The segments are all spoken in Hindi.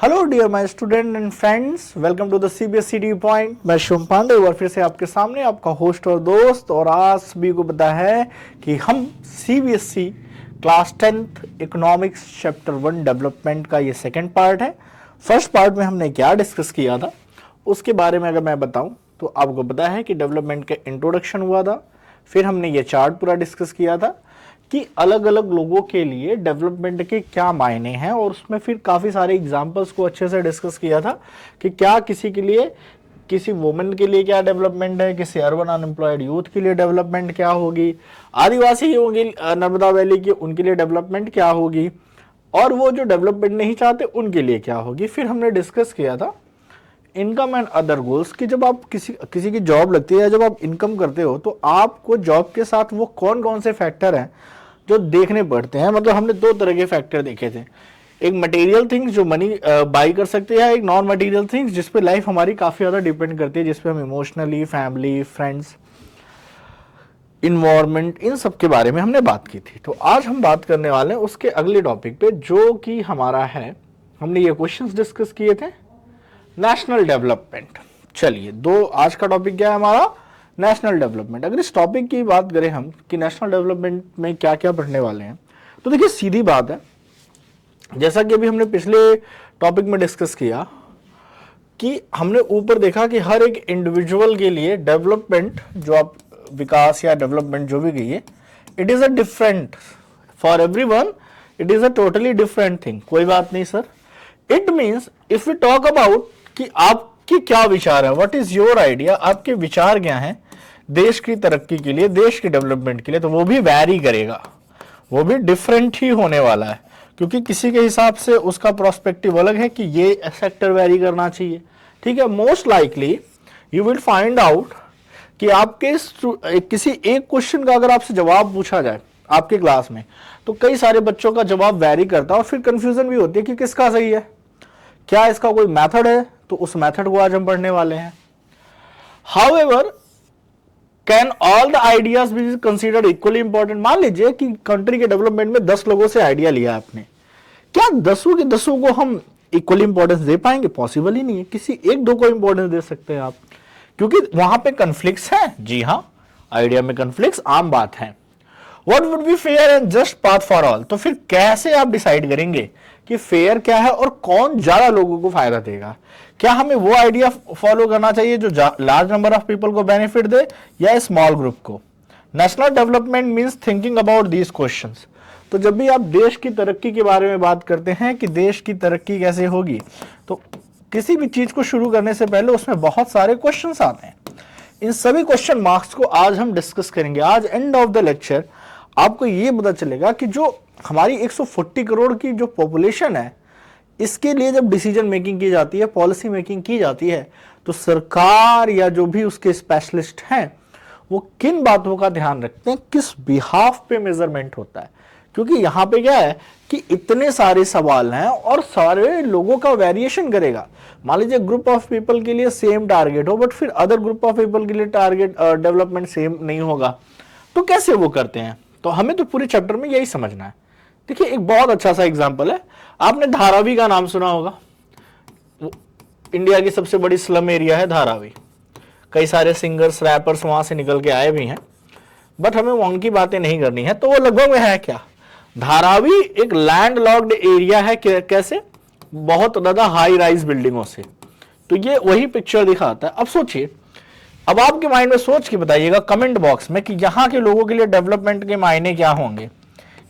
Hello dear my student and friends, welcome to the CBSE point. मैं शिवम पांडे एक बार फिर से आपके सामने आपका होस्ट और दोस्त। और आज सभी को पता है कि हम CBSE class 10th economics chapter 1 development का ये सेकंड पार्ट है। फर्स्ट पार्ट में हमने क्या डिस्कस किया था उसके बारे में अगर मैं बताऊं तो आपको पता है कि डेवलपमेंट का इंट्रोडक्शन हुआ था, फिर हमने ये चार्ट पूरा डिस्कस किया था कि अलग अलग लोगों के लिए डेवलपमेंट के क्या मायने हैं, और उसमें फिर काफ़ी सारे एग्जांपल्स को अच्छे से डिस्कस किया था कि क्या किसी के लिए, किसी वुमेन के लिए क्या डेवलपमेंट है, किसी अर्बन अनएम्प्लॉयड यूथ के लिए डेवलपमेंट क्या होगी, आदिवासी होंगे नर्मदा वैली के उनके लिए डेवलपमेंट क्या होगी, और वो जो डेवलपमेंट नहीं चाहते उनके लिए क्या होगी। फिर हमने डिस्कस किया था इनकम एंड अदर गोल्स कि जब आप किसी की जॉब लगती है या जब आप इनकम करते हो तो आपको जॉब के साथ वो कौन कौन से फैक्टर हैं जो देखने पड़ते हैं। मतलब हमने दो तरह के फैक्टर देखे थे, एक मटेरियल थिंग्स जो मनी बाई कर सकते हैं, एक नॉन मटेरियल थिंग्स जिस पे लाइफ हमारी काफ़ी ज़्यादा डिपेंड करती है, जिस पे हम इमोशनली, फैमिली, फ्रेंड्स, इन्वायरमेंट, इन सब के बारे में हमने बात की थी। तो आज हम बात करने वाले हैं उसके अगले टॉपिक पे जो कि हमारा है, हमने ये क्वेश्चंस डिस्कस किए थे नेशनल डेवलपमेंट। चलिए दो, आज का टॉपिक क्या है हमारा, नेशनल डेवलपमेंट। अगर इस टॉपिक की बात करें हम कि नेशनल डेवलपमेंट में क्या क्या पढ़ने वाले हैं, तो देखिए सीधी बात है, जैसा कि अभी हमने पिछले टॉपिक में डिस्कस किया कि हमने ऊपर देखा कि हर एक इंडिविजुअल के लिए डेवलपमेंट, जो आप विकास या डेवलपमेंट जो भी कहिए, it is a different for everyone, it is a totally different thing. कोई बात नहीं sir, it means if we talk about कि आपकी क्या विचार है, व्हाट इज योर आइडिया, आपके विचार क्या हैं देश की तरक्की के लिए, देश की डेवलपमेंट के लिए, तो वो भी वैरी करेगा, वो भी डिफरेंट ही होने वाला है, क्योंकि किसी के हिसाब से उसका प्रोस्पेक्टिव अलग है कि ये सेक्टर वैरी करना चाहिए। ठीक है, most likely you will find out कि आपके किसी एक क्वेश्चन का अगर आपसे जवाब पूछा जाए आपके क्लास में, तो कई सारे बच्चों का जवाब वैरी करता है और फिर कंफ्यूजन भी होती है कि किसका सही है, क्या इसका कोई मेथड है, तो उस मेथड को आज हम पढ़ने वाले हैं। However, can all the ideas be considered equally important. मान लीजिए कि कंट्री के डेवलपमेंट में 10 लोगों से आइडिया लिया आपने, क्या 10 के 10 को हम इक्वली इंपॉर्टेंस दे पाएंगे? पॉसिबल ही नहीं है। किसी एक दो को इंपॉर्टेंस दे सकते हैं आप, क्योंकि वहां पे कन्फ्लिक्ट्स हैं। जी हाँ, आइडिया में कन्फ्लिक्ट्स आम बात है। What would be fair and just path for all, तो फिर कैसे आप डिसाइड करेंगे कि फेयर क्या है और कौन ज्यादा लोगों को फायदा देगा? क्या हमें वो आइडिया फॉलो करना चाहिए जो लार्ज नंबर ऑफ पीपल को बेनिफिट दे, या स्मॉल ग्रुप को? National development means thinking about these questions. तो जब भी आप देश की तरक्की के बारे में बात करते हैं कि देश की तरक्की कैसे होगी, तो किसी भी चीज को शुरू करने से पहले उसमें बहुत सारे क्वेश्चंस आते हैं। इन सभी क्वेश्चन मार्क्स को आज हम डिस्कस करेंगे। आज एंड ऑफ द लेक्चर आपको ये पता चलेगा कि जो हमारी 140 करोड़ की जो पॉपुलेशन है, इसके लिए जब डिसीजन मेकिंग की जाती है, पॉलिसी मेकिंग की जाती है, तो सरकार या जो भी उसके स्पेशलिस्ट हैं वो किन बातों का ध्यान रखते हैं, किस बिहाफ पे मेजरमेंट होता है। क्योंकि यहां पे क्या है कि इतने सारे सवाल हैं और सारे लोगों का वेरिएशन करेगा। मान लीजिए ग्रुप ऑफ पीपल के लिए सेम टारगेट हो, बट फिर अदर ग्रुप ऑफ पीपल के लिए टारगेट डेवलपमेंट सेम नहीं होगा, तो कैसे वो करते हैं? तो हमें तो पूरे चैप्टर में यही समझना है। देखिए एक बहुत अच्छा सा एग्जांपल है, आपने धारावी का नाम सुना होगा। इंडिया की सबसे बड़ी स्लम एरिया है धारावी, कई सारे सिंगर्स, रैपर्स वहां से निकल के आए भी हैं, बट हमें वहां की बातें नहीं करनी है। तो वो लगभग में है क्या, धारावी एक लैंड लॉक्ड एरिया है। कैसे? बहुत ज्यादा हाई राइज बिल्डिंगों से। तो ये वही पिक्चर दिखाता है। अब सोचिए, अब आपके माइंड में सोच के बताइएगा कमेंट बॉक्स में कि यहाँ के लोगों के लिए डेवलपमेंट के मायने क्या होंगे।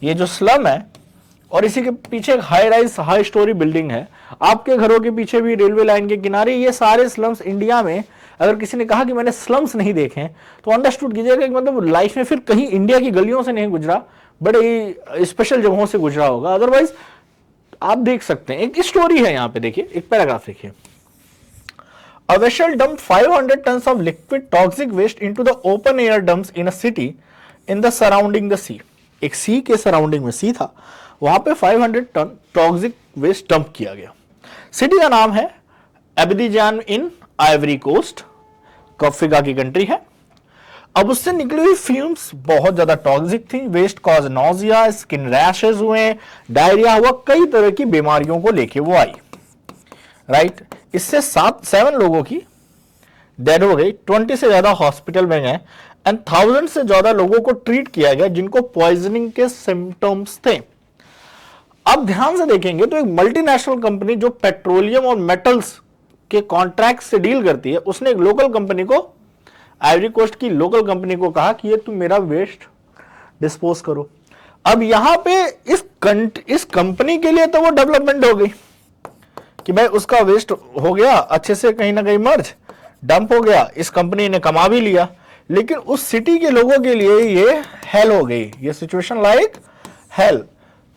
ये जो स्लम है और इसी के पीछे एक high rise high story building है, आपके घरों के पीछे भी रेलवे लाइन के किनारे, ये सारे स्लम्स इंडिया में। अगर किसी ने कहा कि मैंने स्लम्स नहीं देखे, तो अंडरस्टूड कीजिएगा कि मतलब लाइफ में फिर कहीं इंडिया की गलियों से नहीं गुजरा, बड़े स्पेशल जगहों से गुजरा होगा। अदरवाइज आप देख सकते हैं, एक स्टोरी है यहाँ पे, देखिए एक पैराग्राफ देखिए। A vessel dumped 500 tons of liquid toxic waste into the open air dumps in a city in the surrounding the sea. एक सी के सराउंडिंग में सी था, वहां पे 500 टन टॉक्सिक वेस्ट डंप किया गया। सिटी का नाम है एबिडिजान इन आइवरी कोस्ट, अफ्रीका की कंट्री है। अब उससे निकली हुई फ्यूम्स बहुत ज्यादा टॉक्सिक थी। Waste cause nausea, skin rashes हुए, डायरिया हुआ, कई तरह की बीमारियों को लेके वो आई। राइट। इससे 7 लोगों की डेथ हो गई, 20 से ज्यादा हॉस्पिटल में गए एंड 1000 से ज्यादा लोगों को ट्रीट किया गया जिनको पॉइजनिंग के सिम्टम्स थे। अब ध्यान से देखेंगे तो एक मल्टीनेशनल कंपनी जो पेट्रोलियम और मेटल्स के कॉन्ट्रैक्ट से डील करती है, उसने एक लोकल कंपनी को, आइवरी कोस्ट की लोकल कंपनी को कहा कि ये तुम मेरा वेस्ट डिस्पोज करो। अब यहां पे इस कंपनी के लिए तो वो डेवलपमेंट हो गई कि भाई उसका वेस्ट हो गया अच्छे से, कहीं ना कहीं मर्ज डंप हो गया, इस कंपनी ने कमा भी लिया। लेकिन उस सिटी के लोगों के लिए ये हेल हो गई, ये सिचुएशन लाइक हेल।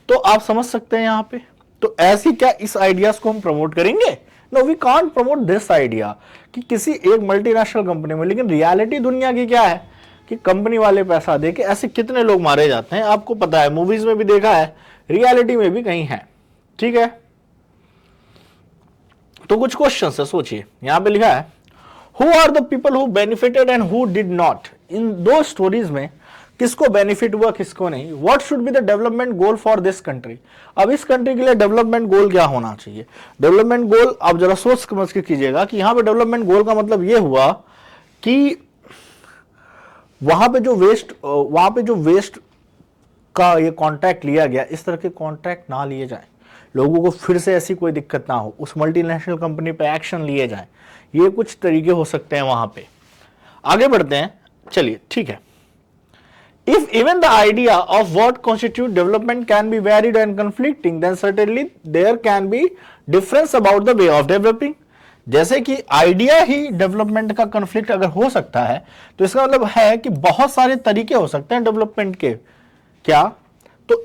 तो आप समझ सकते हैं यहां पे। तो ऐसी क्या इस आइडियाज को हम प्रमोट करेंगे? No, we can't promote this idea कि किसी एक मल्टीनेशनल कंपनी में। लेकिन रियलिटी दुनिया की क्या है कि कंपनी वाले पैसा दे के ऐसे कितने लोग मारे जाते हैं, आपको पता है, मूवीज में भी देखा है, रियलिटी में भी कहीं है। ठीक है, तो कुछ क्वेश्चन है, सोचिए। यहां पे लिखा है who are the people who benefited and who did not. इन दो स्टोरीज में किसको बेनिफिट हुआ किसको नहीं। What should be the development goal for this country. अब इस कंट्री के लिए डेवलपमेंट गोल क्या होना चाहिए? डेवलपमेंट गोल आप जरा सोच समझ के कीजिएगा कि यहां पे डेवलपमेंट गोल का मतलब यह हुआ कि वहां पे जो वेस्ट का ये कॉन्ट्रैक्ट लिया गया, इस तरह के कॉन्ट्रैक्ट ना लिए जाए, लोगों को फिर से ऐसी कोई दिक्कत ना हो, उस मल्टीनेशनल कंपनी पे एक्शन लिए जाए। ये कुछ तरीके हो सकते हैं वहां पे। आगे बढ़ते हैं, चलिए ठीक है। If even the idea of what constitutes development can be varied and conflicting, then certainly there can be difference about the way of developing. जैसे कि आइडिया ही डेवलपमेंट का कन्फ्लिक्ट अगर हो सकता है, तो इसका मतलब है कि बहुत सारे तरीके हो सकते हैं डेवलपमेंट के। क्या? तो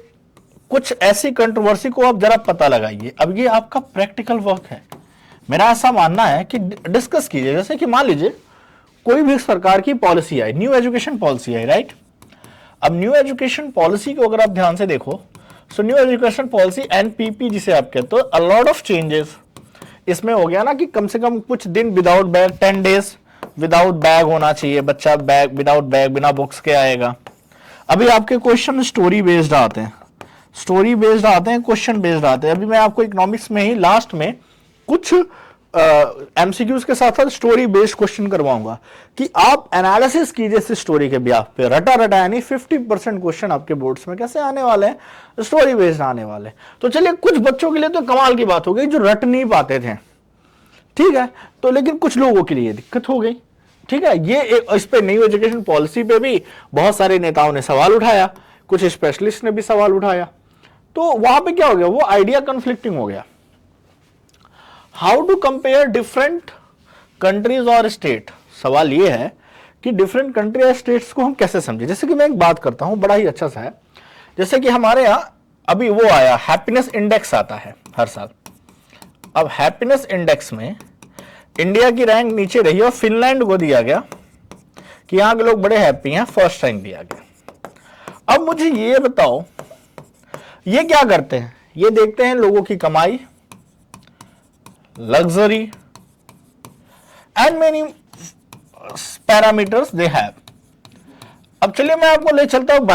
कुछ ऐसी कंट्रोवर्सी को आप जरा पता लगाइए। अब ये आपका प्रैक्टिकल वर्क है। मेरा ऐसा मानना है कि डिस्कस कीजिए। जैसे कि मान लीजिए कोई भी सरकार की पॉलिसी आई, न्यू एजुकेशन पॉलिसी आई, राइट। अब न्यू एजुकेशन पॉलिसी को अगर आप ध्यान से देखो, so new education policy NPP जिसे आप कहते हो, अ लॉट ऑफ चेंजेस इसमें हो गया ना कि कम से कम कुछ दिन without bag, 10 days without bag होना चाहिए, बच्चा बैग विदाउट बैग बिना बुक्स के आएगा। अभी आपके क्वेश्चन स्टोरी बेस्ड आते हैं, क्वेश्चन बेस्ड आते हैं। अभी मैं आपको इकोनॉमिक्स में ही लास्ट में कुछ एमसीक्यूज के साथ साथ स्टोरी बेस्ड क्वेश्चन करवाऊंगा कि आप एनालिसिस कीजिए इस स्टोरी के ब्याह पे। रटा यानी 50% क्वेश्चन आपके बोर्ड्स में कैसे आने वाले हैं, स्टोरी बेस्ड आने वाले। तो चलिए, कुछ बच्चों के लिए तो कमाल की बात हो गई जो रट नहीं पाते थे, ठीक है। तो लेकिन कुछ लोगों के लिए दिक्कत हो गई, ठीक है। ये इस पे न्यू एजुकेशन पॉलिसी पे भी बहुत सारे नेताओं ने सवाल उठाया, कुछ स्पेशलिस्ट ने भी सवाल उठाया। तो वहां पे क्या हो गया, वो आइडिया कंफ्लिक्टिंग हो गया। How to compare different countries और स्टेट। सवाल ये है कि डिफरेंट कंट्री और स्टेट्स को हम कैसे समझे। जैसे कि मैं एक बात करता हूं, बड़ा ही अच्छा सा है। जैसे कि हमारे यहां अभी वो आया, हैप्पीनेस इंडेक्स आता है हर साल। अब हैप्पीनेस इंडेक्स में इंडिया की रैंक नीचे रही और फिनलैंड को दिया गया कि यहां के लोग बड़े हैप्पी हैं, फर्स्ट रैंक दिया गया। अब मुझे ये बताओ, ये क्या करते हैं? ये देखते हैं लोगों की कमाई, luxury and many parameters they have. अब चलिए मैं आपको ले चलता हूं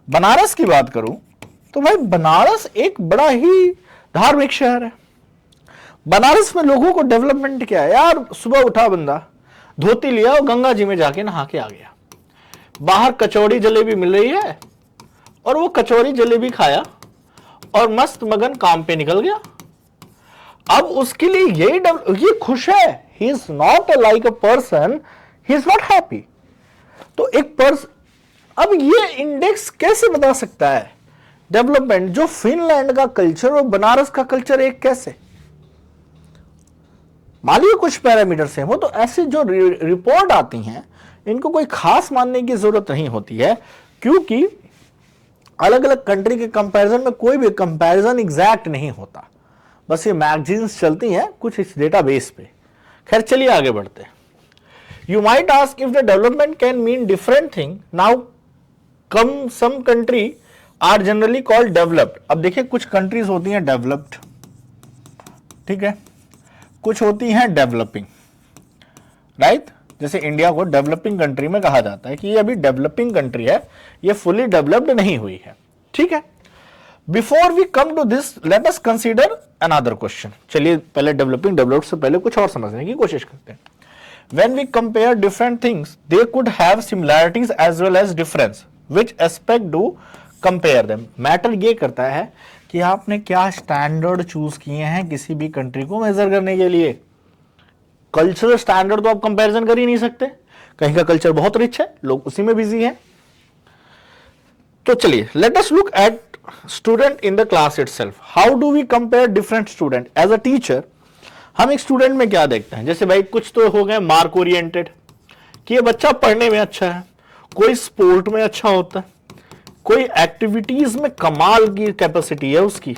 बनारस की बात करूं तो भाई बनारस एक बड़ा ही धार्मिक शहर है। बनारस में लोगों को डेवलपमेंट क्या है यार, सुबह उठा बंदा, धोती लिया और गंगा जी में जाके नहा के आ गया। बाहर कचौड़ी जलेबी मिल रही है और वो कचौड़ी जलेबी खाया और मस्त मगन काम पे निकल गया। अब उसके लिए ये खुश है, he is not like a person, he is not happy. तो एक पर्सन, अब ये इंडेक्स कैसे बता सकता है डेवलपमेंट, जो फिनलैंड का कल्चर और बनारस का कल्चर एक कैसे? मान लीजिए कुछ पैरामीटर सेम हो, तो ऐसी जो रिपोर्ट आती हैं इनको कोई खास मानने की जरूरत नहीं होती है, क्योंकि अलग अलग कंट्री के कंपैरिजन में कोई भी कंपैरिजन एग्जैक्ट नहीं होता। बस ये मैगजीन्स चलती हैं कुछ इस डेटाबेस पे। खैर चलिए आगे बढ़ते हैं। You might ask if the development can mean different thing. Now some country are generally called developed. अब देखिए कुछ कंट्रीज होती हैं डेवलप्ड, ठीक है, कुछ होती हैं डेवलपिंग, राइट। जैसे इंडिया को डेवलपिंग कंट्री में कहा जाता है कि ये अभी डेवलपिंग कंट्री है, ये फुली डेवलप्ड नहीं हुई है, ठीक है। Before we come to this, let us consider another question. चलिए पहले डेवलपिंग डेवलप्ड से पहले कुछ और समझने की कोशिश करते हैं। When we compare different things, they could have similarities as well as difference. Which aspect do compare them? Matter ये करता है कि आपने क्या स्टैंडर्ड चूज किए हैं किसी भी कंट्री को मेजर करने के लिए। कल्चरल स्टैंडर्ड तो आप कंपैरिजन कर ही नहीं सकते, कहीं का कल्चर बहुत रिच है, लोग उसी में बिजी हैं। तो चलिए let us look at student in the class itself. How do we compare different student? As a teacher हम एक स्टूडेंट में क्या देखते हैं, जैसे भाई कुछ तो हो गए मार्क ओरिएंटेड कि ये बच्चा पढ़ने में अच्छा है, कोई स्पोर्ट में अच्छा होता है, कोई एक्टिविटीज में कमाल की कैपेसिटी है उसकी,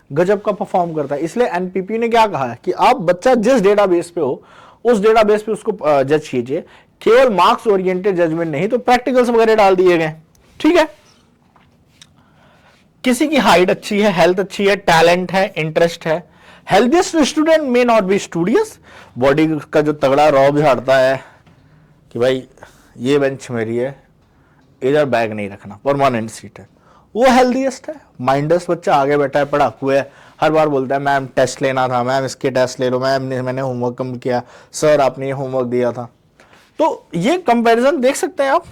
गजब का परफॉर्म करता है। इसलिए एनपीपी ने क्या कहा है कि आप बच्चा जिस डेटाबेस पे हो उस डेटाबेस पे उसको जज कीजिए, केवल मार्क्स ओरिएंटेड जजमेंट नहीं तो प्रैक्टिकल्स वगैरह डाल दिए गए। ठीक है, किसी की हाइट अच्छी है, हेल्थ अच्छी है, टैलेंट है, इंटरेस्ट है। Healthiest student may not be studious, body का जो तगड़ा रौब झाड़ता है कि भाई ये बेंच मेरी है, इधर बैग नहीं रखना, परमानेंट सीट है, वो हेल्थीएस्ट है। माइंडलेस बच्चा आगे बैठा है, पढ़ाकू है, हर बार बोलता है मैम टेस्ट लेना था, मैम इसके टेस्ट ले लो, मैम मैंने होमवर्क कम किया, सर आपने ये होमवर्क दिया था। तो ये कंपैरिजन देख सकते हैं आप।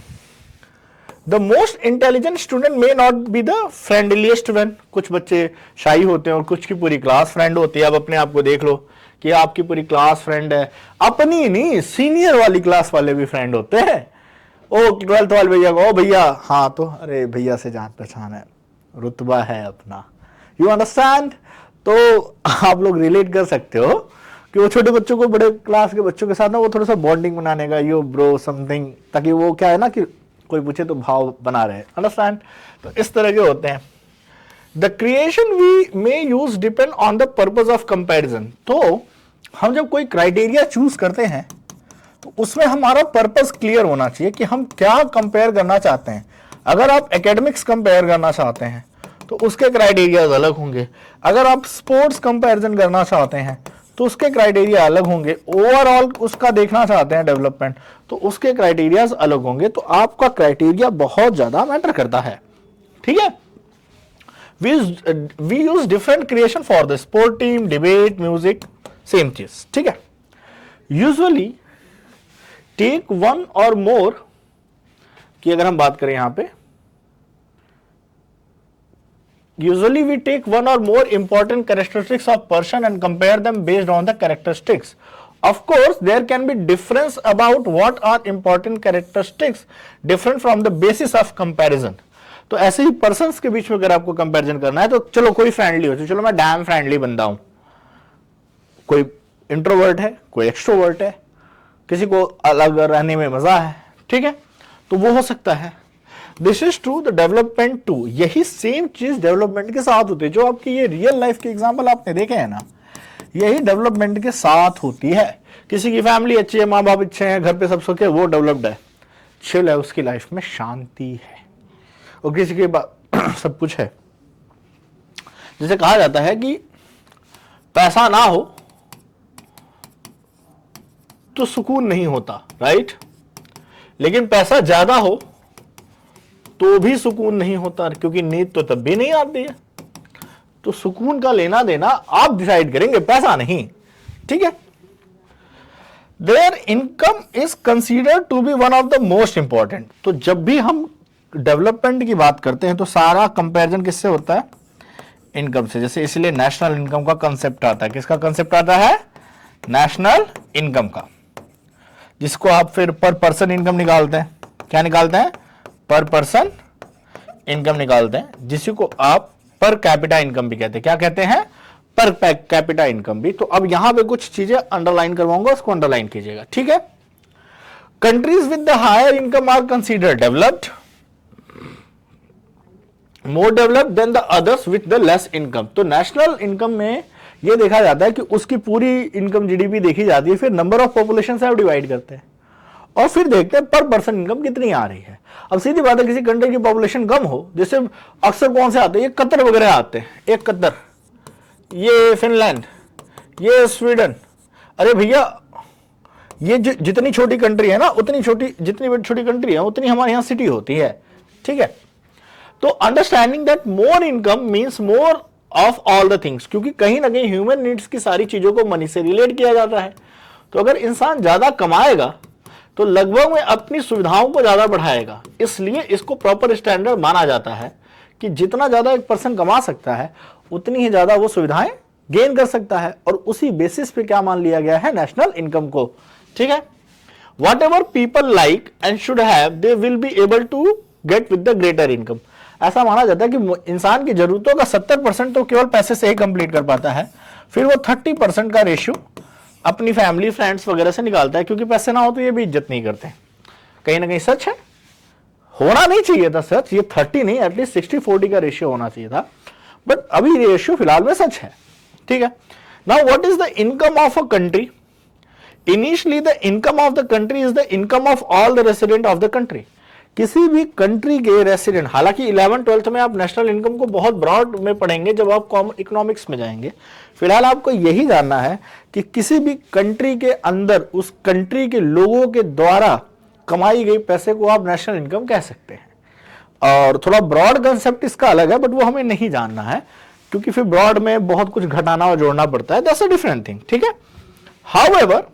The most intelligent student may not be the फ्रेंडलीस्ट one. कुछ बच्चे शाई होते हैं और कुछ की पूरी क्लास फ्रेंड होती है। अब अपने आप को देख लो कि आपकी पूरी क्लास फ्रेंड है, अपनी नहीं सीनियर वाली क्लास वाले भी फ्रेंड होते हैं। ओ 12th वाले भैया को, ओ भैया, हाँ तो अरे भैया से जान पहचान है, रुतबा है अपना, यू अंडरस्टैंड। तो आप लोग रिलेट कर सकते हो कि वो छोटे बच्चों को बड़े क्लास के बच्चों के साथ ना वो थोड़ा सा बॉन्डिंग बनाने का, यो ब्रो समथिंग, ताकि वो क्या है ना कि कोई पूछे तो भाव बना रहे, अंडरस्टैंड। तो इस तरह के होते हैं। The creation we may use depend on the purpose of comparison. तो हम जब कोई क्राइटेरिया चूज करते हैं तो उसमें हमारा पर्पस क्लियर होना चाहिए कि हम क्या कंपेयर करना चाहते हैं। अगर आप एकेडमिक्स कंपेयर करना चाहते हैं तो उसके क्राइटेरियाज अलग होंगे। अगर आप स्पोर्ट्स कंपैरिजन करना चाहते हैं तो उसके क्राइटेरिया अलग होंगे। ओवरऑल उसका देखना चाहते हैं डेवलपमेंट तो उसके क्राइटेरियाज अलग होंगे। तो आपका क्राइटेरिया बहुत ज्यादा मैटर करता है। ठीक है, we use different creation for the sport team, debate, music, same चीज। ठीक है, यूजुअली टेक वन और मोर की अगर हम बात करें यहां पे, usually we take one or more important characteristics of person and compare them based on the characteristics. Of course there can be difference about what are important characteristics different from the basis of comparison. तो ऐसे ही persons के बीच में अगर आपको comparison करना है तो चलो कोई friendly हो, चलो मैं damn friendly बंदा हूं, कोई introvert है, कोई extrovert है, किसी को अलग रहने में मजा है, ठीक है, तो वो हो सकता है। This is true the development too. यही सेम चीज डेवलपमेंट के साथ होती है। जो आपकी ये रियल लाइफ के एग्जांपल आपने देखे हैं ना, यही डेवलपमेंट के साथ होती है। किसी की फैमिली अच्छी है, माँ बाप अच्छे हैं, घर पे सब सुख है, वो डेवलप्ड है, चिल है, उसकी लाइफ में शांति है। और किसी के सब कुछ है, जैसे कहा जाता है कि पैसा ना हो तो सुकून नहीं होता, राइट, लेकिन पैसा ज्यादा हो तो भी सुकून नहीं होता, क्योंकि नींद तो तब भी नहीं आती है। तो सुकून का लेना देना आप डिसाइड करेंगे, पैसा नहीं। ठीक है, their income is considered to be one of the most important. तो जब भी हम डेवलपमेंट की बात करते हैं तो सारा कंपैरिजन किससे होता है? इनकम से। जैसे इसलिए नेशनल इनकम का कंसेप्ट आता है। किसका कंसेप्ट आता है? नेशनल इनकम का, जिसको आप फिर पर पर्सन इनकम निकालते हैं। क्या निकालते हैं? पर पर्सन इनकम निकालते हैं, जिसको आप पर कैपिटा इनकम भी कहते हैं। क्या कहते हैं? पर कैपिटा इनकम भी। तो अब यहां पे कुछ चीजें अंडरलाइन करवाऊंगा, उसको अंडरलाइन कीजिएगा। ठीक है, countries with the higher income are considered developed, more developed than the others with the less income. तो नेशनल इनकम में यह देखा जाता है कि उसकी पूरी इनकम जीडीपी देखी जाती है, फिर नंबर ऑफ पॉपुलेशन से आप डिवाइड करते हैं और फिर देखते हैं पर पर्सन इनकम कितनी आ रही है। अब सीधी बात है, किसी कंट्री की पॉपुलेशन कम हो, जैसे अक्सर कौन से आते हैं? ये कतर वगैरह आते हैं। एक कतर, ये फिनलैंड, ये स्वीडन। अरे भैया, ये जितनी छोटी कंट्री है ना, उतनी छोटी, जितनी छोटी कंट्री है उतनी हमारे यहाँ सिटी होती है। ठीक है, तो understanding that more income means more of all the things, क्योंकि कहीं ना कहीं ह्यूमन नीड्स की सारी चीजों को मनी से रिलेट किया जाता है। तो अगर इंसान ज्यादा कमाएगा तो लगभग में अपनी सुविधाओं को ज्यादा बढ़ाएगा, इसलिए इसको प्रॉपर स्टैंडर्ड माना जाता है कि जितना ज्यादा एक पर्सन कमा सकता है उतनी ही ज्यादा वो सुविधाएं गेन कर सकता है, और उसी बेसिस पे क्या मान लिया गया है, नेशनल इनकम को। ठीक है, whatever people like and should have they will be able to get with the greater income. ऐसा माना जाता है कि इंसान की जरूरतों का 70% तो केवल पैसे से ही कंप्लीट कर पाता है, फिर वो 30% का रेशियो अपनी फैमिली फ्रेंड्स वगैरह से निकालता है, क्योंकि पैसे ना हो तो ये भी इज्जत नहीं करते। कहीं ना कहीं सच है, होना नहीं चाहिए था सच, ये 30 नहीं एटलीस्ट 60-40 का रेशियो होना चाहिए था, बट अभी रेशियो फिलहाल में सच है। ठीक है, now what is the income of a country? Initially the income of the country is the income of all the resident of the country. किसी भी कंट्री के रेसिडेंट, हालांकि 11th-12th में आप नेशनल इनकम को बहुत ब्रॉड में पढ़ेंगे जब आप इकोनॉमिक्स में जाएंगे, फिलहाल आपको यही जानना है कि किसी भी कंट्री के अंदर उस कंट्री के लोगों के द्वारा कमाई गई पैसे को आप नेशनल इनकम कह सकते हैं। और थोड़ा ब्रॉड कंसेप्ट इसका अलग है, बट वो हमें नहीं जानना है, क्योंकि फिर ब्रॉड में बहुत कुछ घटाना और जोड़ना पड़ता है, दैट्स अ डिफरेंट थिंग। ठीक है, however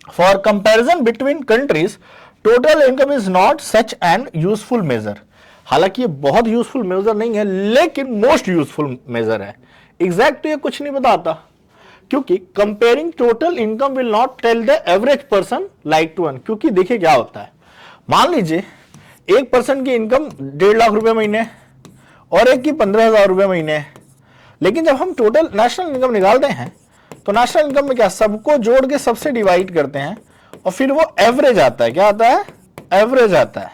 for comparison between countries total income is not such an useful measure. हालांकि ये बहुत यूजफुल मेजर नहीं है, लेकिन मोस्ट यूजफुल मेजर है। एग्जैक्ट तो ये कुछ नहीं बताता, क्योंकि comparing total income will not tell the average person like to earn. क्योंकि देखिए क्या होता है, मान लीजिए एक पर्सन की इनकम 1.5 लाख रुपए महीने और एक की 15,000 रुपए महीने, लेकिन जब हम टोटल नेशनल इनकम निकालते हैं तो नेशनल इनकम में क्या, सबको जोड़ के सबसे डिवाइड करते हैं और फिर वो एवरेज आता है। क्या आता है? एवरेज आता है।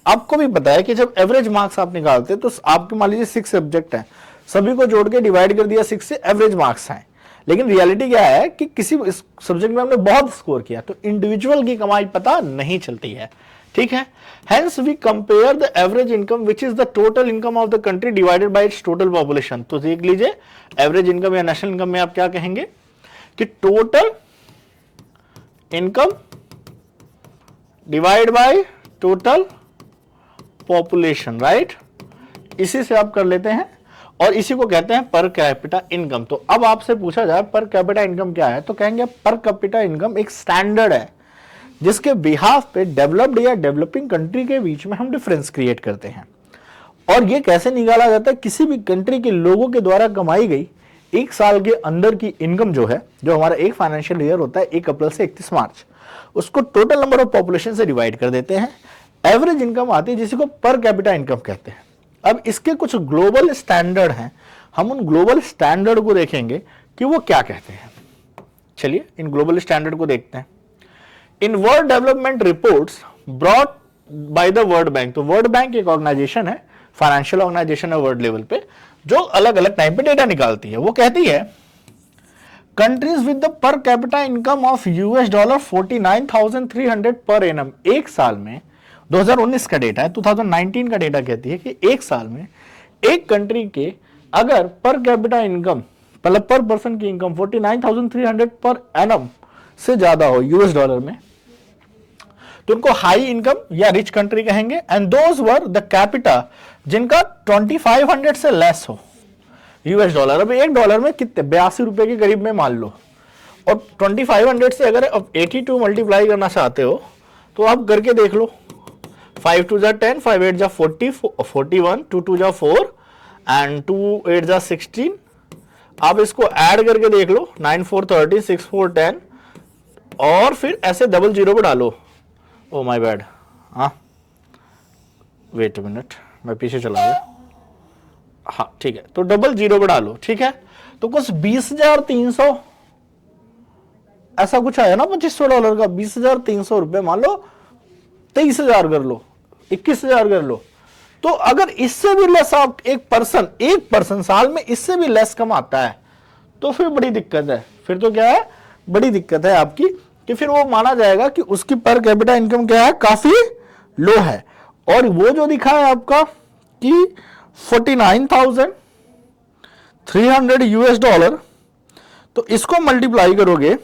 आपको भी पता है कि जब एवरेज मार्क्स आप निकालते हैं तो आपके मान लीजिए 6 सब्जेक्ट हैं, सभी को जोड़ के डिवाइड कर दिया 6 से, एवरेज मार्क्स आए। लेकिन रियलिटी क्या है कि किसी सब्जेक्ट में हमने बहुत स्कोर किया तो इंडिविजुअल की कमाई पता नहीं चलती है। ठीक है, hence we compare the average income which is the total income of the country divided by its total population. तो देख लीजिए, एवरेज इनकम या नेशनल इनकम में आप क्या कहेंगे कि total income divide by total population, right. इसी से आप कर लेते हैं और इसी को कहते हैं पर कैपिटा इनकम। तो अब आपसे पूछा जाए पर कैपिटा इनकम क्या है, तो कहेंगे पर कैपिटा इनकम एक स्टैंडर्ड है जिसके बिहाफ पे डेवलप्ड या डेवलपिंग कंट्री के बीच में हम डिफरेंस क्रिएट करते हैं। और ये कैसे निकाला जाता है, किसी भी कंट्री के लोगों के द्वारा कमाई गई एक साल के अंदर की इनकम जो है, जो हमारा एक फाइनेंशियल ईयर होता है 1 अप्रैल से 31 मार्च, उसको टोटल नंबर ऑफ पॉपुलेशन से डिवाइड कर देते हैं। एवरेज इनकम आती है जिसी को पर कैपिटा इनकम कहते हैं। अब इसके कुछ ग्लोबल स्टैंडर्ड हैं, हम उन ग्लोबल स्टैंडर्ड को देखेंगे कि वो क्या कहते हैं। चलिए इन ग्लोबल स्टैंडर्ड को देखते हैं। In world development reports brought by the world bank, तो वर्ल्ड बैंक एक ऑर्गेनाइजेशन है, फाइनेंशियल ऑर्गेनाइजेशन है वर्ल्ड लेवल पे, जो अलग अलग टाइम पे डेटा निकालती है। वो कहती है countries with the per capita income of $49,300 per annum, एक साल में, 2019 का डेटा है, 2019 का डेटा कहती है कि एक साल में एक कंट्री के अगर पर कैपिटा इनकम मतलब पर पर्सन की इनकम 49,300 पर एनम से ज्यादा हो यूएस डॉलर में, तो उनको हाई इनकम या रिच कंट्री कहेंगे। And those were the capita जिनका 2500 से लेस हो यूएस डॉलर। अब $1 में कितने, 82 रुपए के करीब में मान लो, और 2500 से अगर 82 मल्टीप्लाई करना चाहते हो तो आप करके देख लो, 5 2 जा 10, 5 8 जा 40, 41, 2 2 जा 4 एंड 2 8 जा 16। आप इसको ऐड करके देख लो, 9 4 30, 6 4 10, और फिर ऐसे डबल जीरो पे डालो। ओ माय बैड, हाँ वेट अ मिनट, मैं पीछे चला गया। हाँ ठीक है, तो डबल जीरो पे डालो, ठीक है, तो कुछ 20,300 ऐसा कुछ आया ना, $2500 का 20,300 रुपए, मान लो 23,000 कर लो, 21,000 कर लो। तो अगर इससे भी लेस आप एक पर्सन साल में इससे भी लेस कमाता है तो फिर बड़ी दिक्कत है। फिर तो क्या है, बड़ी दिक्कत है आपकी, कि फिर वो माना जाएगा कि उसकी पर कैपिटा इनकम क्या है, काफी लो है। और वो जो दिखा है आपका कि 49,300 यूएस डॉलर, तो इसको मल्टीप्लाई करोगे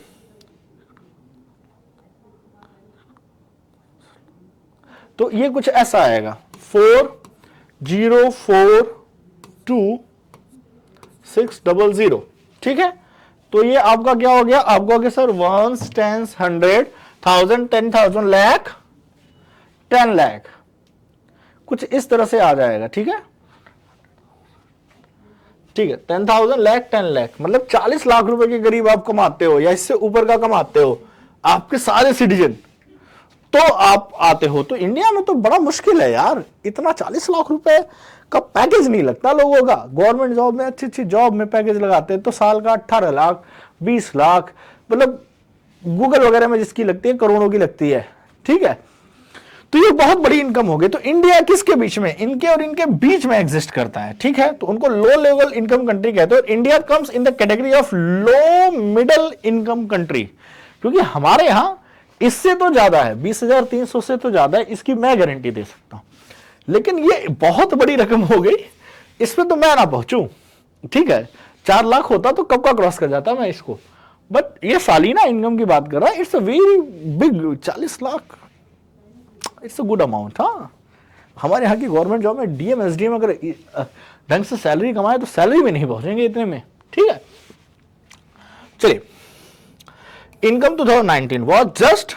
तो ये कुछ ऐसा आएगा, 4042 600, ठीक है। तो ये आपका क्या हो गया, आपका हो गया सर 1, 10, 100, 1000, 10,000, लाख, 10 लाख, कुछ इस तरह से आ जाएगा, ठीक है, ठीक है। 10,000 लाख, 10 लाख, मतलब 40 लाख रुपए के करीब आप कमाते हो या इससे ऊपर का कमाते हो, आपके सारे सिटीजन, तो आप आते हो। तो इंडिया में तो बड़ा मुश्किल है यार, इतना 40 लाख रुपए का पैकेज नहीं लगता लोगों का। गवर्नमेंट जॉब में, अच्छी अच्छी जॉब में पैकेज लगाते हैं तो साल का 18 लाख, 20 लाख, मतलब गूगल वगैरह में जिसकी लगती है करोड़ों की लगती है, ठीक है। तो ये बहुत बड़ी इनकम हो गई। तो इंडिया किसके बीच में, इनके और इनके बीच में एग्जिस्ट करता है, ठीक है। तो उनको लो लेवल इनकम कंट्री कहते हैं। और India comes in the category of low middle income country, क्योंकि हमारे यहां इससे तो ज्यादा है, 20,300 से तो ज्यादा है, इसकी मैं गारंटी दे सकता हूं। लेकिन ये बहुत बड़ी रकम हो गई, इसमें तो मैं ना पहुंचूं, ठीक है। 4 लाख होता तो कब का क्रॉस कर जाता मैं इसको, बट ये सालीना इनकम की बात कर रहा है। It's a very big, 40 lakh, it's a good amount. हाँ, हमारे यहाँ की गवर्नमेंट जॉब में डीएम एसडीएम अगर ढंग से सैलरी कमाए तो सैलरी में नहीं पहुंचेंगे इतने में, ठीक है। चलिए, income 2019 was just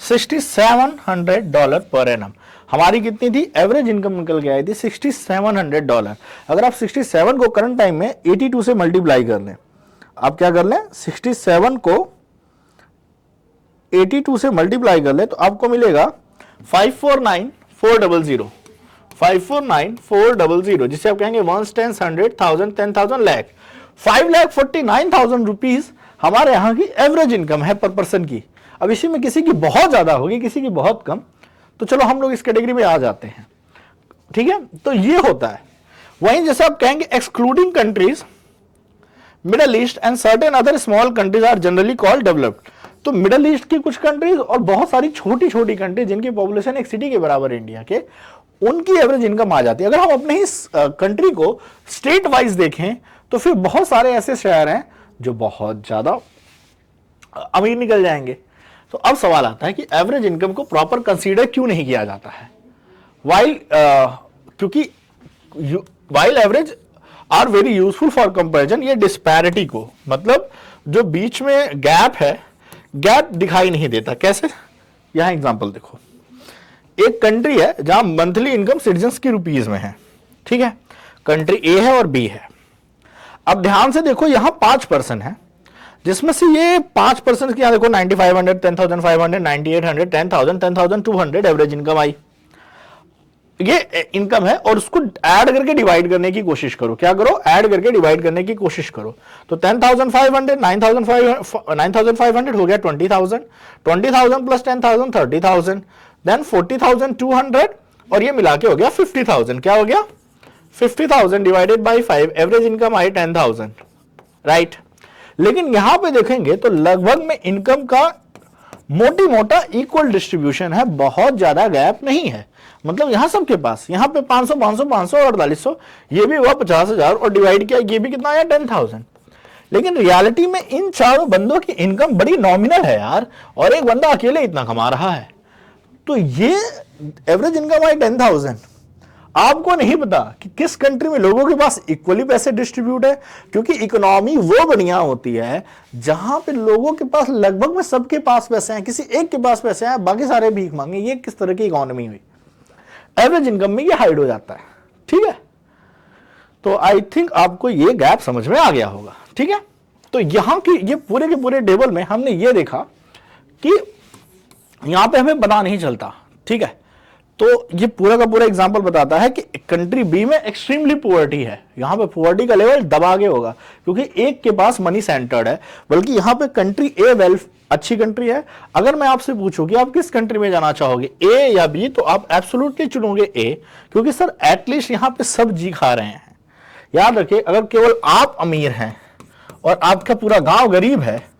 $6,700 per annum. हमारी कितनी थी एवरेज इनकम निकल के आई थी $6,700। अगर आप 67 को करंट टाइम में 82 से मल्टीप्लाई कर लें, आप क्या कर लें, 67 को 82 से मल्टीप्लाई कर लें तो आपको मिलेगा 549,400, 549,400, जिसे आप कहेंगे 1, 10, 100, 1000, 10,000, लाख, 5,49,000 रुपीज हमारे यहां की एवरेज इनकम है पर पर्सन की। अब इसी में किसी की बहुत ज्यादा होगी, किसी की बहुत कम, तो चलो हम लोग इस कैटेगरी में आ जाते हैं, ठीक है। तो ये होता है। वहीं जैसे आप कहेंगे excluding countries middle east and certain other small countries are generally called developed. तो मिडल ईस्ट की कुछ कंट्रीज और बहुत सारी छोटी छोटी कंट्रीज जिनकी पॉपुलेशन एक सिटी के बराबर है इंडिया के, उनकी एवरेज इनकम आ जाती है। अगर हम अपने ही कंट्री को स्टेट वाइज देखें तो फिर बहुत सारे ऐसे शहर हैं जो बहुत ज्यादा अमीर निकल जाएंगे। तो अब सवाल आता है कि एवरेज इनकम को प्रॉपर कंसीडर क्यों नहीं किया जाता है, क्योंकि while average are very useful for comparison, ये डिस्पैरिटी को, मतलब जो बीच में गैप है, गैप दिखाई नहीं देता। कैसे, यहां एग्जांपल देखो, एक कंट्री है जहां मंथली इनकम सिटीजन्स की रुपीज में है, ठीक है, कंट्री ए है और बी है। अब ध्यान से देखो, यहां 5 पर्सन है, जिसमें से ये 5 पर्सन की, यहां देखो 9,500, 10,500, 9,800, 10,000, 10,200 एवरेज इनकम आई। ये इनकम है और उसको ऐड करके डिवाइड करने की कोशिश करो। क्या करो, ऐड करके डिवाइड करने की कोशिश करो। तो 10,500, 9,500 हो गया 20,000, 20,000 प्लस 10,000 30,000, देन 40,200 और ये मिला के हो गया 50,000। क्या हो गया, 50,000 divided by 5, average income I 10,000, right. लेकिन यहां पे देखेंगे तो लगभग में इनकम का मोटी मोटा इक्वल डिस्ट्रीब्यूशन है, बहुत ज्यादा गैप नहीं है। मतलब यहां सबके पास, यहां पे 500 500 500 और 4800, ये भी हुआ 50,000 और डिवाइड किया, ये भी कितना आया 10,000। लेकिन रियलिटी में इन चारों बंदों की इनकम बड़ी नॉमिनल है यार, और एक बंदा अकेले इतना कमा रहा है। तो ये एवरेज इनकम आई 10,000। आपको नहीं पता कि किस कंट्री में लोगों के पास इक्वली पैसे डिस्ट्रीब्यूट है, क्योंकि इकोनॉमी वो बढ़िया होती है जहां पे लोगों के पास लगभग में सबके पास पैसे हैं, किसी एक के पास पैसे हैं, बाकी सारे भीख मांगे। ये किस तरह की इकोनॉमी हुई, एवरेज इनकम में ये हाइड हो जाता है, ठीक है। तो आई थिंक आपको ये गैप समझ में आ गया होगा, ठीक है। तो यहां की ये पूरे के पूरे टेबल में हमने ये देखा कि यहां पे हमें पता नहीं चलता, ठीक है। तो ये पूरा का पूरा एग्जांपल बताता है कि कंट्री बी में एक्सट्रीमली पुअर्टी है, यहां पे पुअर्टी का लेवल दबा के होगा क्योंकि एक के पास मनी सेंटर्ड है, बल्कि यहां पे कंट्री ए वेल्थ अच्छी कंट्री है। अगर मैं आपसे पूछूं कि आप किस कंट्री में जाना चाहोगे, ए या बी, तो आप एब्सोल्युटली चुनोगे ए, क्योंकि सर एटलीस्ट यहां पे सब जी खा रहे हैं। याद रखिए, अगर केवल आप अमीर हैं और आपका पूरा गांव गरीब है,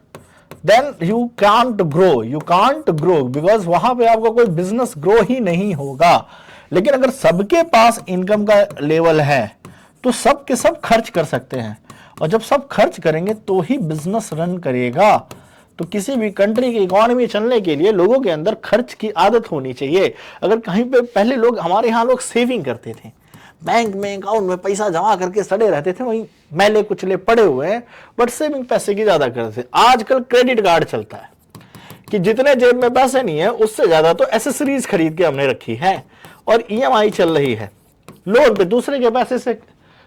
then you can't grow because वहां पे आपका कोई बिजनेस ग्रो ही नहीं होगा। लेकिन अगर सबके पास इनकम का लेवल है तो सब के सब खर्च कर सकते हैं, और जब सब खर्च करेंगे तो ही बिजनेस रन करेगा। तो किसी भी कंट्री की इकोनॉमी चलने के लिए लोगों के अंदर खर्च की आदत होनी चाहिए। अगर कहीं पे पहले लोग, हमारे यहाँ लोग सेविंग करते थे, बैंक में अकाउंट में पैसा जमा करके सड़े रहते थे, वहीं मैले कुचले पड़े हुए हैं, बट सेविंग पैसे की ज्यादा करते थे। आजकल क्रेडिट कार्ड चलता है कि जितने जेब में पैसे नहीं है उससे ज्यादा तो एसेसरीज खरीद के हमने रखी है, और ईएमआई चल रही है, लोन पे दूसरे के पैसे से।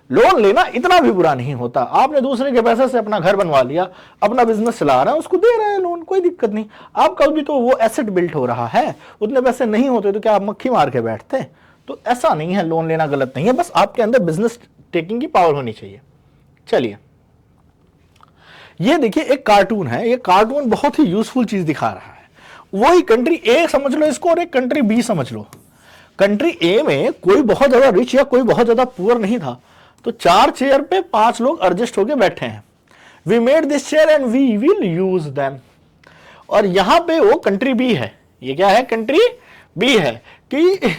लोन लेना इतना भी बुरा नहीं होता, आपने दूसरे के पैसे से अपना घर बनवा लिया, अपना बिजनेस चला रहा है, उसको दे रहे हैं लोन, कोई दिक्कत नहीं। आपका भी तो वो एसेट बिल्ट हो रहा है, उतने पैसे नहीं होते तो क्या आप मक्खी मार के बैठते? तो ऐसा नहीं है, लोन लेना गलत नहीं है, बस आपके अंदर बिजनेस टेकिंग की पावर होनी चाहिए। चलिए, ये देखिए एक कार्टून है, ये कार्टून बहुत ही यूजफुल चीज दिखा रहा है। वही कंट्री ए समझ लो इसको और एक कंट्री बी समझ लो। कंट्री ए में कोई बहुत ज्यादा रिच या कोई बहुत ज्यादा पुअर नहीं था, तो 4 चेयर पे 5 लोग एडजस्ट होके बैठे हैं। We made this chair and we will use them. और यहां पे वो कंट्री बी है, ये क्या है? कंट्री बी है कि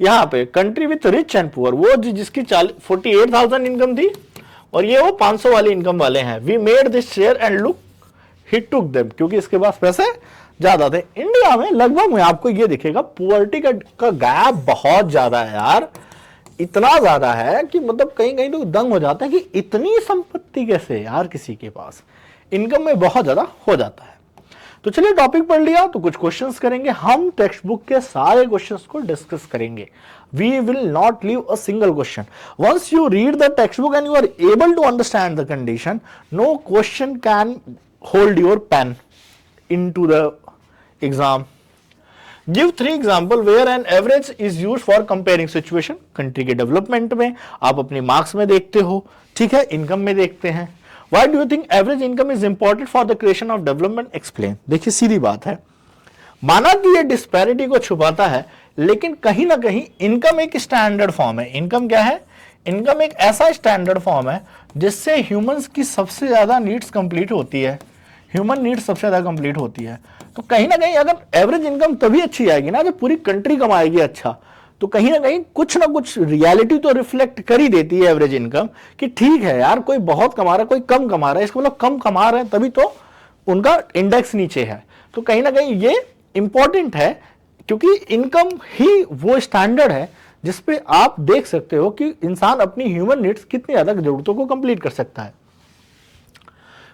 यहां पे country with rich and poor, वो जिसकी 48,000 इनकम थी और ये वो 500 वाली इनकम वाले हैं। We made this chair and look he took them, क्योंकि इसके पास पैसे ज्यादा थे। इंडिया में लगभग में आपको ये दिखेगा पुअर्टी का गैप बहुत ज्यादा है यार, इतना ज्यादा है कि मतलब कहीं कहीं लोग दंग हो जाते हैं कि इतनी संपत्ति कैसे यार किसी के पास, इनकम में बहुत ज्यादा हो जाता है। तो चलिए टॉपिक पढ़ लिया तो कुछ क्वेश्चंस करेंगे, हम टेक्स्ट बुक के सारे क्वेश्चंस को डिस्कस करेंगे। We will not leave a single question. Once you read the textbook and you are able to understand the condition, no question can hold your pen into the exam. Give 3 example where an average is used for comparing situation. Country के डेवलपमेंट में आप अपने मार्क्स में देखते हो, ठीक है, इनकम में देखते हैं। Why do you think average income is important for the creation of development? Explain. देखिए सीधी बात है, माना कि ये डिस्पैरिटी को छुपाता है, लेकिन कहीं ना कहीं इनकम एक स्टैंडर्ड फॉर्म है। इनकम क्या है? इनकम एक ऐसा स्टैंडर्ड फॉर्म है जिससे ह्यूमंस की सबसे ज्यादा नीड्स कंप्लीट होती है, ह्यूमन नीड्स सबसे ज्यादा कंप्लीट होती है। तो कहीं ना कहीं अगर एवरेज इनकम तभी अच्छी आएगी ना जब पूरी कंट्री कमाएगी अच्छा, तो कहीं ना कुछ रियलिटी तो रिफ्लेक्ट कर ही देती है एवरेज इनकम कि ठीक है यार, कोई बहुत कमा रहा है, कोई कम कमा रहा है, इसका मतलब कम कमा रहे हैं तभी तो उनका इंडेक्स नीचे है। तो कहीं ना कहीं ये इंपॉर्टेंट है, क्योंकि इनकम ही वो स्टैंडर्ड है जिसपे आप देख सकते हो कि इंसान अपनी ह्यूमन नीड्स कितनी ज्यादा जरूरतों को कंप्लीट कर सकता है।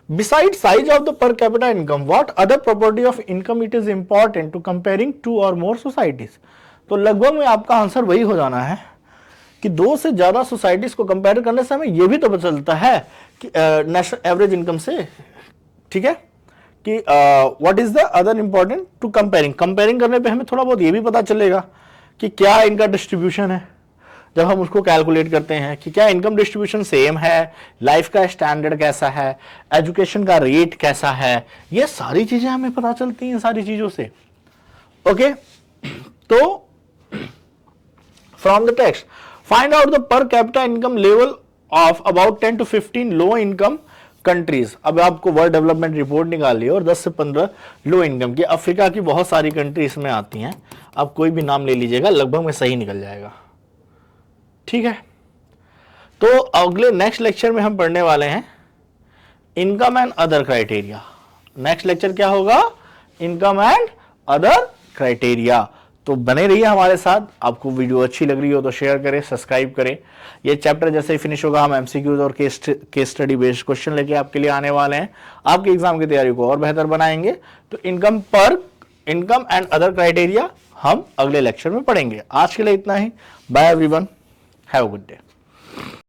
Besides size of the per capita income, what other property of income it is important to comparing 2 or more societies? तो लगभग में आपका आंसर वही हो जाना है कि 2 से ज्यादा सोसाइटीज को कंपेयर करने से हमें यह भी तो पता चलता है कि नेशनल एवरेज इनकम से, ठीक है, कि what is the other important to comparing करने पे हमें थोड़ा बहुत ये भी पता चलेगा कि क्या इनका डिस्ट्रीब्यूशन है। जब हम उसको कैलकुलेट करते हैं कि क्या इनकम डिस्ट्रीब्यूशन सेम है, लाइफ का स्टैंडर्ड कैसा है, एजुकेशन का रेट कैसा है, ये सारी चीजें हमें पता चलती हैं सारी चीजों से। ओके, तो from the text find out the per capita income level of about 10 to 15 low income countries. अब आपको वर्ल्ड डेवलपमेंट रिपोर्ट निकाल लिया और 10 से 15 लो इनकम की, अफ्रीका की बहुत सारी कंट्री इसमें आती हैं, आप कोई भी नाम ले लीजिएगा, लगभग में सही निकल जाएगा, ठीक है। तो अगले नेक्स्ट लेक्चर में हम पढ़ने वाले हैं income and other criteria. Next lecture क्या होगा? Income and other criteria. तो बने रहिए हमारे साथ। आपको वीडियो अच्छी लग रही हो तो शेयर करें, सब्सक्राइब करें। ये चैप्टर जैसे ही फिनिश होगा हम एमसीक्यूज और केस स्टडी बेस्ड क्वेश्चन लेके आपके लिए आने वाले हैं, आपकी एग्जाम की तैयारी को और बेहतर बनाएंगे। तो इनकम एंड अदर क्राइटेरिया हम अगले लेक्चर में पढ़ेंगे। आज के लिए इतना ही। Bye everyone, have a good day.